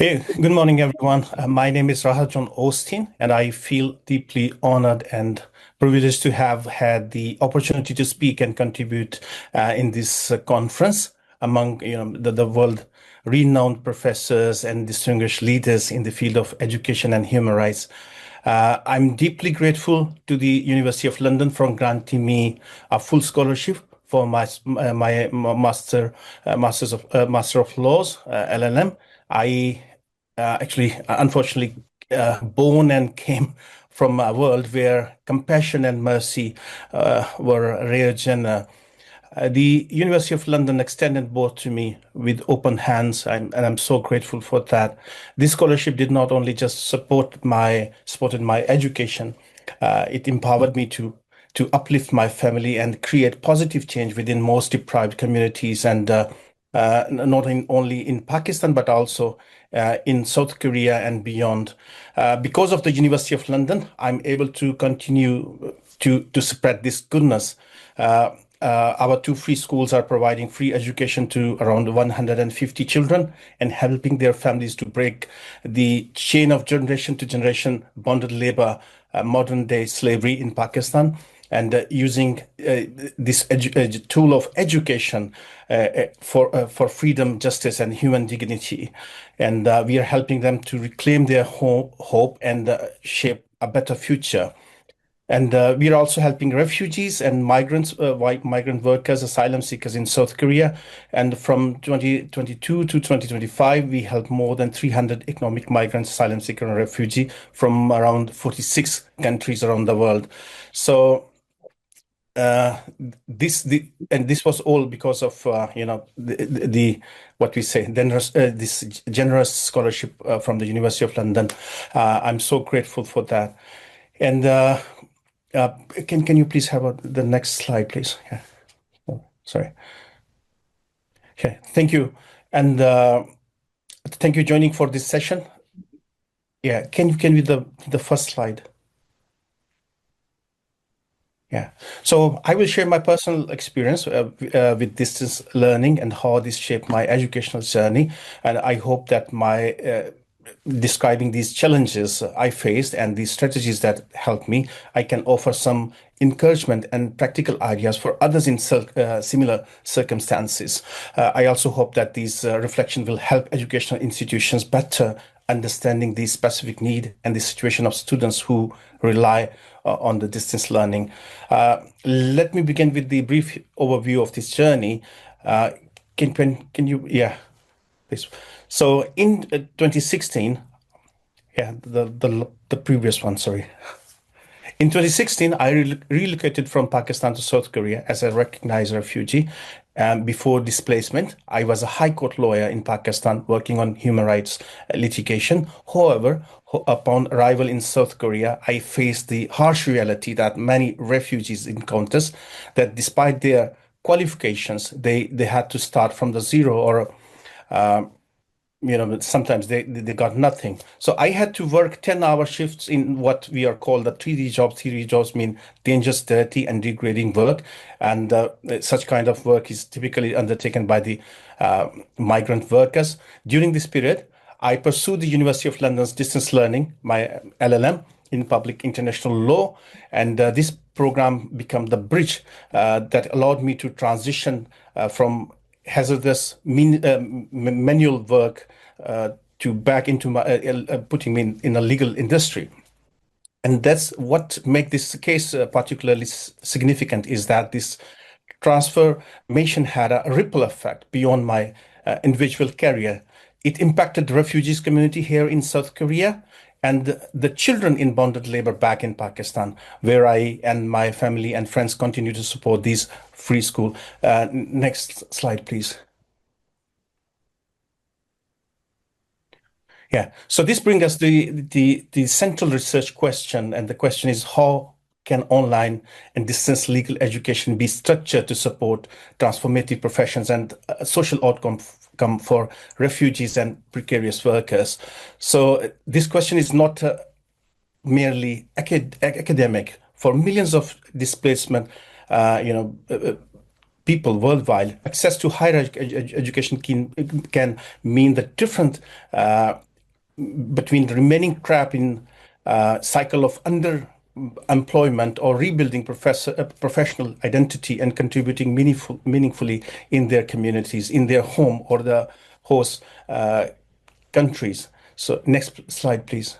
Hey, good morning, everyone. My name is Rahat John Osteen, and I feel deeply honored and privileged to have had the opportunity to speak and contribute in this conference among the world renowned professors and distinguished leaders in the field of education and human rights. I'm deeply grateful to the University of London for granting me a full scholarship for my Master of Laws, LLM. I actually, unfortunately, born and came from a world where compassion and mercy were rare genre. The University of London extended both to me with open hands, and I'm so grateful for that. This scholarship did not only just supported my education, it empowered me to uplift my family and create positive change within most deprived communities, and not only in Pakistan but also in South Korea and beyond. Because of the University of London, I'm able to continue to spread this goodness. Our two free schools are providing free education to around 150 children and helping their families to break the chain of generation to generation bonded labor, modern day slavery in Pakistan, and using this tool of education for freedom, justice, and human dignity. And we are helping them to reclaim their hope and shape a better future. And we are also helping refugees and migrant workers, asylum seekers in South Korea. And from 2022 to 2025, we helped more than 300 economic migrants, asylum seekers, and refugee from around 46 countries around the world. So uh, this was all because of the what we say this generous scholarship from the University of London. I'm so grateful for that. And uh, can you please have the next slide, please? Yeah. Oh, sorry. Okay. Thank you. And thank you joining for this session. Yeah. Can you the first slide? Yeah. So I will share my personal experience with distance learning and how this shaped my educational journey. And I hope that my describing these challenges I faced and these strategies that helped me, I can offer some encouragement and practical ideas for others in similar circumstances. I also hope that these reflection will help educational institutions better understanding the specific need and the situation of students who rely on the distance learning. Let me begin with the brief overview of this journey. Uh, can you, yeah, please. So in 2016, yeah, the previous one, sorry. In 2016, I relocated from Pakistan to South Korea as a recognized refugee. Before displacement, I was a high court lawyer in Pakistan working on human rights litigation. However, upon arrival in South Korea, I faced the harsh reality that many refugees encounters, that despite their qualifications, they had to start from the zero, or sometimes they got nothing. So I had to work 10-hour shifts in what we are called the 3D jobs. 3D jobs mean dangerous, dirty, and degrading work. And such kind of work is typically undertaken by the migrant workers. During this period, I pursued the University of London's distance learning, my LLM in public international law. And this program became the bridge that allowed me to transition from hazardous manual work to back into putting me in a legal industry. And that's what make this case particularly significant, is that this transformation had a ripple effect beyond my individual career. It impacted the refugees community here in South Korea and the children in bonded labor back in Pakistan, where I and my family and friends continue to support these free school. Next slide, please. Yeah. So this brings us the central research question, and the question is, how can online and distance legal education be structured to support transformative professions and social outcome for refugees and precarious workers? So this question is not merely academic. For millions of displacement, people worldwide, access to higher education can mean the different between remaining trapped in cycle of underemployment or rebuilding professional identity and contributing meaningfully in their communities, in their home or the host countries. So next slide, please.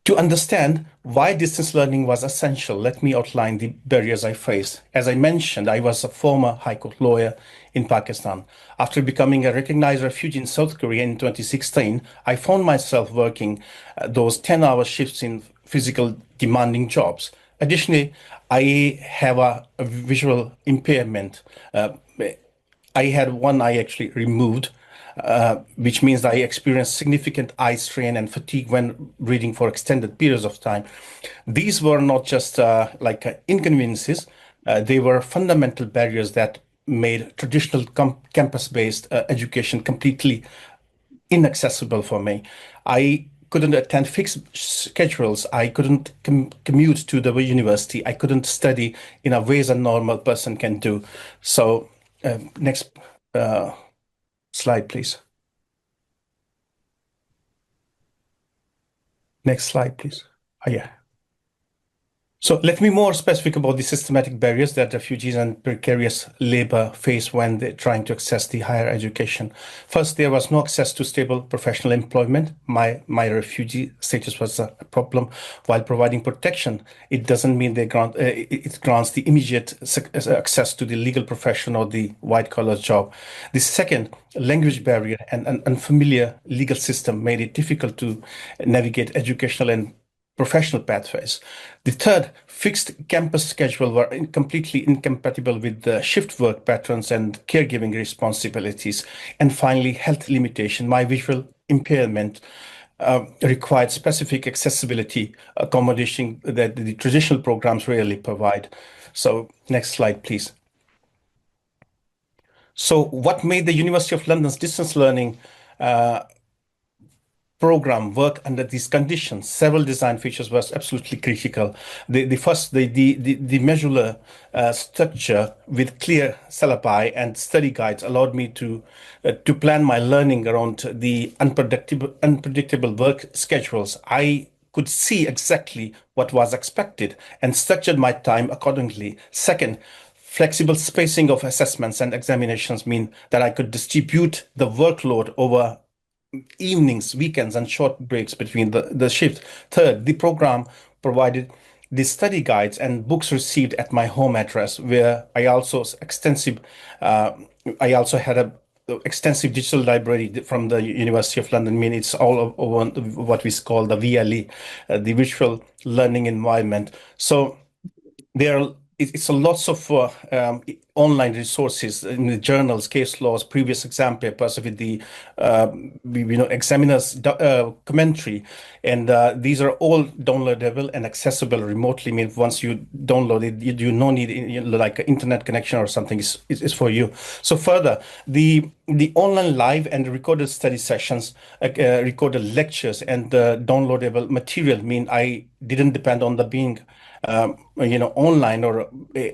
To understand why distance learning was essential, let me outline the barriers I faced. As I mentioned, I was a former High Court lawyer in Pakistan. After becoming a recognized refugee in South Korea in 2016, I found myself working those 10-hour shifts in physical demanding jobs. Additionally, I have a visual impairment. I had one eye actually removed, which means I experienced significant eye strain and fatigue when reading for extended periods of time. These were not just inconveniences, they were fundamental barriers that made traditional campus based education completely inaccessible for me. I couldn't attend fixed schedules. I couldn't commute to the university. I couldn't study in a ways a normal person can do. So, next uh, slide, please. Next slide, please. Oh, yeah. So let me be more specific about the systematic barriers that refugees and precarious labor face when they're trying to access the higher education. First, there was no access to stable professional employment. My refugee status was a problem. While providing protection, it doesn't mean it grants the immediate access to the legal profession or the white collar job. The second, language barrier and an unfamiliar legal system made it difficult to navigate educational and professional pathways. The third, fixed campus schedule were completely incompatible with the shift work patterns and caregiving responsibilities. And finally, health limitation. My visual impairment required specific accessibility accommodation that the traditional programs rarely provide. So next slide, please. So what made the University of London's distance learning program work under these conditions? Several design features was absolutely critical. The first, the modular structure with clear syllabi and study guides allowed me to plan my learning around the unpredictable work schedules. I could see exactly what was expected and structured my time accordingly. Second, flexible spacing of assessments and examinations mean that I could distribute the workload over evenings, weekends, and short breaks between the shifts. Third, the program provided the study guides and books received at my home address, where uh, I also had a extensive digital library from the University of London. I mean, it's all over what we call the VLE, the virtual learning environment. So there are it's a lots of online resources in the journals, case laws, previous exam papers with the examiners commentary, and these are all downloadable and accessible remotely. I mean, once you download it, you no need like an internet connection or something is for you. So further, the online live and recorded study sessions, recorded lectures, and downloadable material mean I didn't depend on the being online or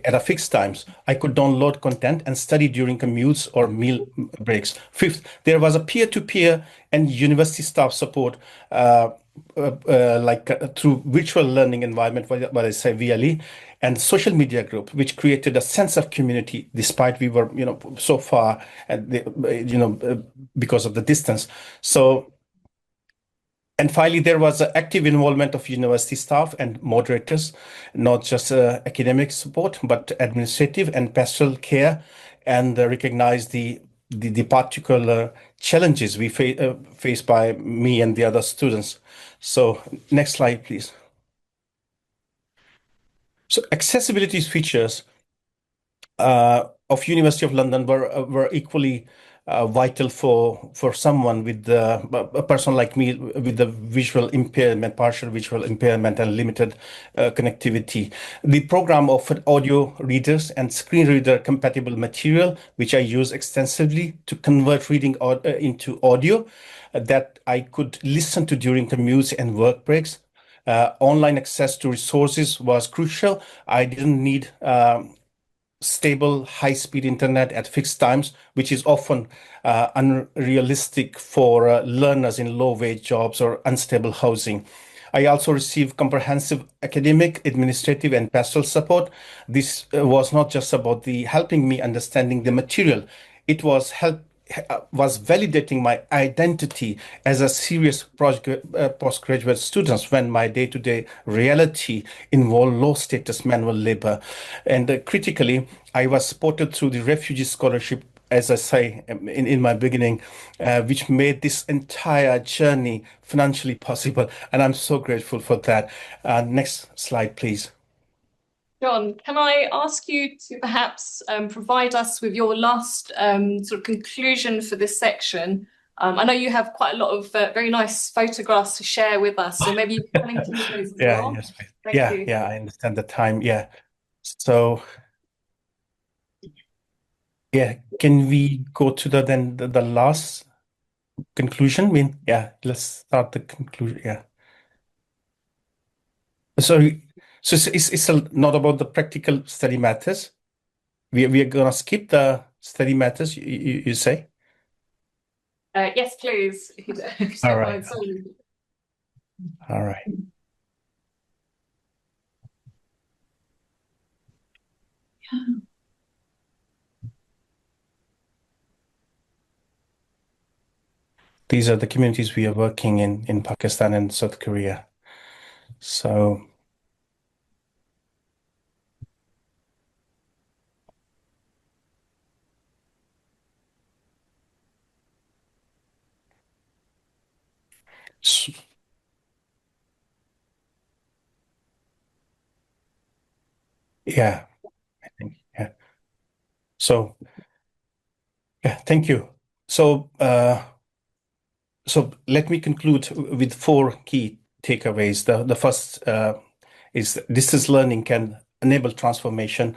at a fixed times. I could download content and study during commutes or meal breaks. Fifth, there was a peer-to-peer and university staff support, through virtual learning environment, what I say VLE, and social media group, which created a sense of community, despite we were, so far, and because of the distance. So. And finally, there was active involvement of university staff and moderators, not just academic support, but administrative and pastoral care, and recognize the particular challenges we faced by me and the other students. So next slide, please. So accessibility features of University of London were equally vital for someone with a person like me with the visual impairment, partial visual impairment, and limited connectivity. The program offered audio readers and screen reader compatible material, which I use extensively to convert reading into audio that I could listen to during commutes and work breaks. Online access to resources was crucial. I didn't need stable, high-speed internet at fixed times, which is often unrealistic for learners in low-wage jobs or unstable housing. I also received comprehensive academic, administrative, and pastoral support. This was not just about the helping me understanding the material; it was validating my identity as a serious postgraduate student when my day-to-day reality involved low-status manual labor. And critically, I was supported through the refugee scholarship, as I say in my beginning, which made this entire journey financially possible. And I'm so grateful for that. Next slide, please. John, can I ask you to perhaps provide us with your last sort of conclusion for this section? I know you have quite a lot of very nice photographs to share with us, so maybe you can include those as Yeah, well. yes, please. Thank Yeah, you. yeah, I understand the time. Yeah. So, yeah, can we go to the last conclusion? I mean, yeah, let's start the conclusion. Yeah. Sorry. So not about the practical study methods. We are gonna skip the study methods, you say? Yes, please, if you All don't right. mind. Sorry. All right. These are the communities we are working in Pakistan and South Korea. So, s- yeah, I think, yeah. So, yeah, thank you. So, so let me conclude with four key takeaways. The first is distance learning can enable transformation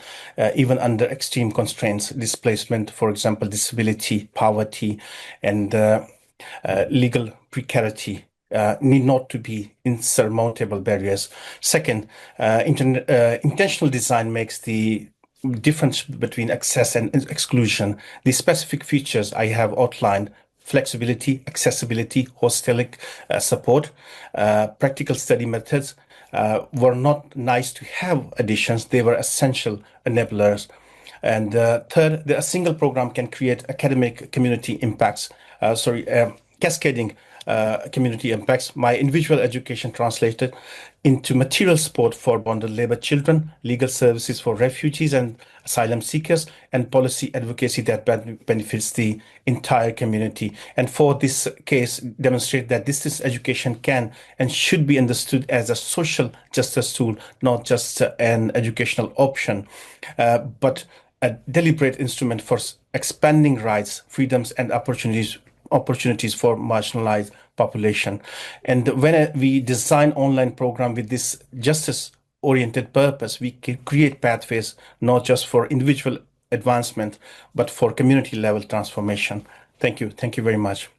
even under extreme constraints, displacement, for example, disability, poverty, and legal precarity. Need not to be insurmountable barriers. Second, intentional design makes the difference between access and exclusion. The specific features I have outlined: flexibility, accessibility, hostelic support, practical study methods were not nice to have additions, they were essential enablers. And third, a single program can create academic community impacts, cascading community impacts. My individual education translated into material support for bonded labor children, legal services for refugees and asylum seekers, and policy advocacy that benefits the entire community. And for this case, demonstrate that distance education can and should be understood as a social justice tool, not just an educational option, but a deliberate instrument for expanding rights, freedoms, and opportunities for marginalized population. And when we design online program with this justice oriented purpose, we can create pathways not just for individual advancement, but for community level transformation. Thank you. Thank you very much.